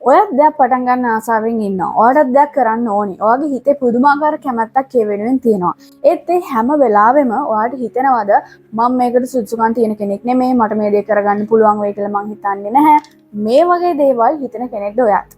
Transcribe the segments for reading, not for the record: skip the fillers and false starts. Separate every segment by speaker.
Speaker 1: ඔයත් දෙයක් පටන් ගන්න ආසාවෙන් ඉන්නවා. ඔයාලට දෙයක් කරන්න ඕනි. ඔයාගේ හිතේ පුදුමාකාර කැමැත්තක් ඒ වෙනුවෙන් තියෙනවා. ඒත් ඒ හැම වෙලාවෙම ඔයාලට හිතෙනවද මම මේකට සුදුසුකම් තියෙන කෙනෙක් නෙමෙයි, මට මේ දේ කරගන්න පුළුවන් වෙයි කියලා මං හිතන්නේ නැහැ. මේ වගේ දේවල් හිතන කෙනෙක්ද ඔයාත්?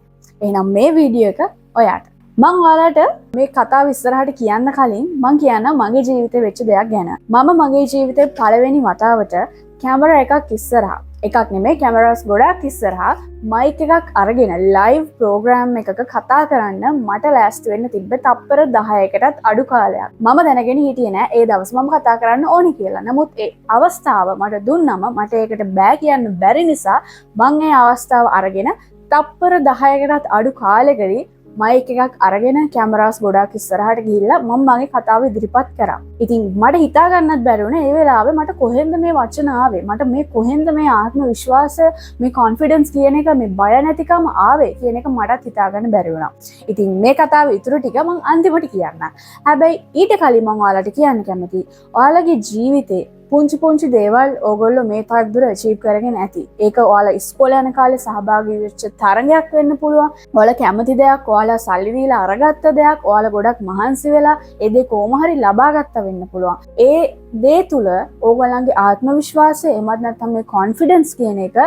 Speaker 1: එහෙනම් මේ වීඩියෝ එක ඔයාට. මං ඔයාලට මේ කතාව ඉස්සරහට කියන්න කලින් මං කියන්න මගේ ජීවිතේ වෙච්ච දෙයක් ගැන. මම මගේ ජීවිතේ පළවෙනි වතාවට කැමරා එකක් ඉස්සරහා, එකක් නෙමෙයි කැමරාස් ගොඩක් ඉස්සරහා මයික් එකක් අරගෙන ලයිව් ප්‍රෝග්‍රෑම් එකක කතා කරන්න මට ලෑස්ති වෙන්න තිබ්බ තප්පර 10කටත් අඩු කාලයක්. මම දැනගෙන හිටියේ නෑ ඒ දවස් මම කතා කරන්න ඕනි කියලා. නමුත් ඒ අවස්ථාව මට දුන්නම මට ඒකට බෑ කියන්න බැරි නිසා මං ඒ අවස්ථාව අරගෙන තප්පර 10කටත් අඩු කාලෙකදී මයික් එකක් අරගෙන කැමරාස් ගොඩක් ඉස්සරහට ගිහිල්ලා මම මගේ කතාව ඉදිරිපත් කරා. ඉතින් මට හිතා ගන්නත් බැරි වුණා ඒ වෙලාවේ මට කොහෙන්ද මේ වචන ආවේ? මට මේ කොහෙන්ද මේ ආත්ම විශ්වාසය, මේ කොන්ෆිඩන්ස් කියන එක, මේ බය නැතිකම ආවේ කියන එක මටත් හිතා ගන්න බැරි වුණා. ඉතින් මේ කතාවේ ඉතුරු ටික මම අන්තිමට කියන්නම්. හැබැයි ඊට කලින් මම ඔයාලට කියන්න කැමතියි. ඔයාලගේ ජීවිතේ පුංචි දේවල් ඕගොල්ලෝ මේ තාක් දුර අචීව් කරගෙන ඇති. ඒක ඔයාලා ඉස්කෝලේ යන කාලේ සහභාගී වෙච්ච තරගයක් වෙන්න පුළුවන්. ඔයාලා කැමති දෙයක්, ඔයාලා සල්ලි දීලා අරගත්ත දෙයක්, ඔයාලා ගොඩක් මහන්සි වෙලා ඒ දේ කොහොම හරි ලබා ගත්ත වෙන්න පුළුවන්. ඒ දේ තුල ඕගොල්ලන්ගේ ආත්ම විශ්වාසය, එමත් නැත්නම් මේ කොන්ෆිඩන්ස් කියන එක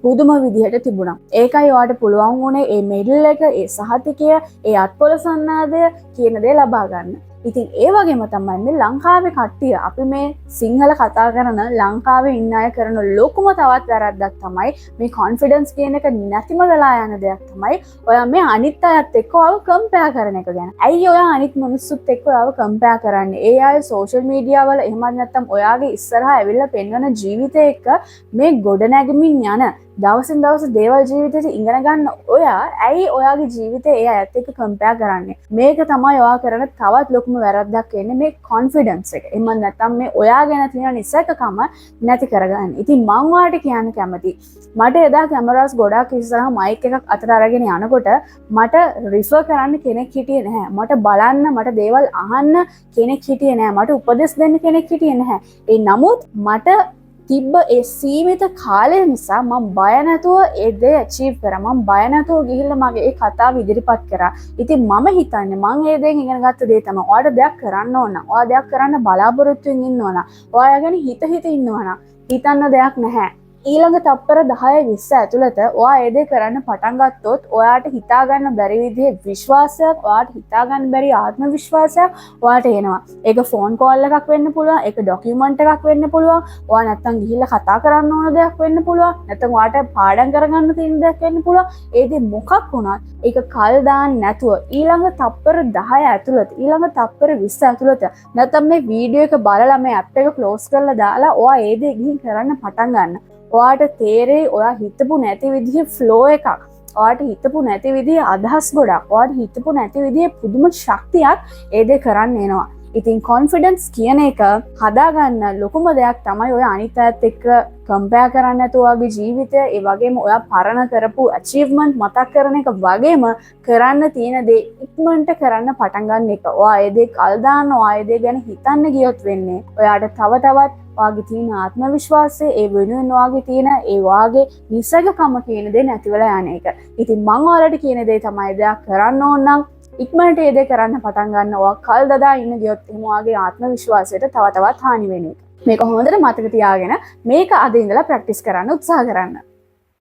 Speaker 1: පුදුම විදිහට තිබුණා. ඒකයි ඔයාලට පුළුවන් වුණේ මේ මෙඩල් එක, ඒ සහතිකය, ඒ අත්පොල සන්නාදය කියන දේ ලබා ගන්න. ඉතින් ඒ වගේම තමයි මේ ලංකාවේ කට්ටිය අපි මේ සිංහල කතා කරන ලංකාවේ ඉන්න අය කරන ලොකුම තවත් වැරද්දක් තමයි මේ කොන්ෆිඩන්ස් කියන එක නැතිම වෙලා යන දෙයක් තමයි ඔයා මේ අනිත් අයත් එක්ක ඔයාව කම්පෙයාර් කරන එක ගැන. ඇයි ඔයා අනිත් මිනිස්සුත් එක්ක ඔයාව කම්පෙයාර් කරන්නේ? ඒ අය සෝෂල් මීඩියා වල එහෙමත් නැත්නම් ඔයාගේ ඉස්සරහා ඇවිල්ලා පෙන්වන ජීවිතය එක්ක මේ ගොඩනැගමින් යන දවසින් දවස දේවල් ජීවිතේට ඉගෙන ගන්න ඔයා ඇයි ඔයාගේ ජීවිතේ ඒ අයත් එක්ක කම්පෙයාර් කරන්නේ? මේක තමයි ඔයා කරන තවත් ලොකුම වැරද්දක් වෙන්නේ, මේ කොන්ෆිඩන්ස් එක. එහෙම නැත්නම් මේ ඔයා ගැන තියෙන නිසකකම නැති කරගන්න. ඉතින් මම ඔයාලට කියන්න කැමතියි. මට එදා කැමරාස් ගොඩක් ඉස්සරහා මයික් එකක් අතට අරගෙන යනකොට මට රිෆර් කරන්න කෙනෙක් හිටියේ නැහැ. මට බලන්න, මට දේවල් අහන්න කෙනෙක් හිටියේ නැහැ. මට උපදෙස් දෙන්න කෙනෙක් හිටියේ නැහැ. ඒ නමුත් මට තිබ්බ ඒ සීමිත කාලය නිසා මම බය නැතුව ඒ දේ අචීව් කරා. මම බය නැතුව ගිහිල්ලා මගේ ඒ කතාව ඉදිරිපත් කරා. ඉතින් මම හිතන්නේ මම ඒ දේෙන් ඉගෙන ගත්ත දේ තමයි ඔයාලට දෙයක් කරන්න ඕන. ඔයා දෙයක් කරන්න බලාපොරොත්තු වෙමින් ඉන්න ඕන. ඔයා ගැන හිත ඉන්න ඕන. හිතන්න දෙයක් නැහැ. ඊළඟ තප්පර 10-20 ඇතුළත ඔයා ඒ දේ කරන්න පටන් ගත්තොත් ඔයාට හිතා ගන්න බැරි විදිහේ විශ්වාසයක්, ඔයාට හිතා ගන්න බැරි ආත්ම විශ්වාසයක් ඔයාට එනවා. ඒක ෆෝන් කෝල් එකක් වෙන්න පුළුවන්, ඒක ඩොකියුමන්ට් එකක් වෙන්න පුළුවන්, ඔයා නැත්තම් ගිහිල්ලා කතා කරන්න ඕන දෙයක් වෙන්න පුළුවන්, නැත්තම් ඔයාට පාඩම් කරගන්න තියෙන දෙයක් වෙන්න පුළුවන්. ඒ දේ මොකක් වුණත් ඒක කල් දාන්න නැතුව ඊළඟ තප්පර 10 ඇතුළත, ඊළඟ තප්පර 20 ඇතුළත නැත්තම් මේ වීඩියෝ එක බලලා මේ ඇප් එක ක්ලෝස් කරලා දාලා ඔයා ඒ දේ ගිහින් කරන්න පටන් ගන්න. ඔයාට තේරෙයි ඔයා හිතපු නැති විදිහේ ෆ්ලෝ එකක්, ඔයාට හිතපු නැති විදිහේ අදහස් ගොඩක්, ඔයාට හිතපු නැති විදිහේ පුදුම ශක්තියක් ඒ දේ කරන්න එනවා. ඉතින් කොන්ෆිඩන්ස් කියන එක හදාගන්න ලොකුම දෙයක් තමයි ඔය අනිත් අයත් එක්ක කම්පෙයාර් කරන්න නැතුව ඔයාගේ ජීවිතය, ඒ වගේම ඔයා පරණ කරපු අචීව්මන්ට් මතක් කරන එක වගේම කරන්න තියෙන දේ ඉක්මනට කරන්න පටන් ගන්න එක. ඔයා ඒ දේ කල් දාන්න, ඔයා ඒ දේ ගැන හිතන්න ගියොත් වෙන්නේ ඔයාට තව තවත් ඔයාගේ තියෙන ආත්ම විශ්වාසය, ඒ වෙනුවෙන් ඔයාගේ තියෙන ඒ වාගේ නිසගකම කියන දේ නැති වෙලා යන එක. ඉතින් මම ඔයාලට කියන දේ තමයි දෙයක් කරන්න ඕන නම් ඉක්මනට ඒ දේ කරන්න පටන් ගන්න. ඔයා කල් දදා ඉන්න ගියොත් එහෙම ඔයාගේ ආත්ම විශ්වාසයට තව තවත් හානි වෙන එක. මේක හොඳට මතක තියාගෙන මේක අද ඉඳලා ප්‍රැක්ටිස් කරන්න උත්සාහ කරන්න.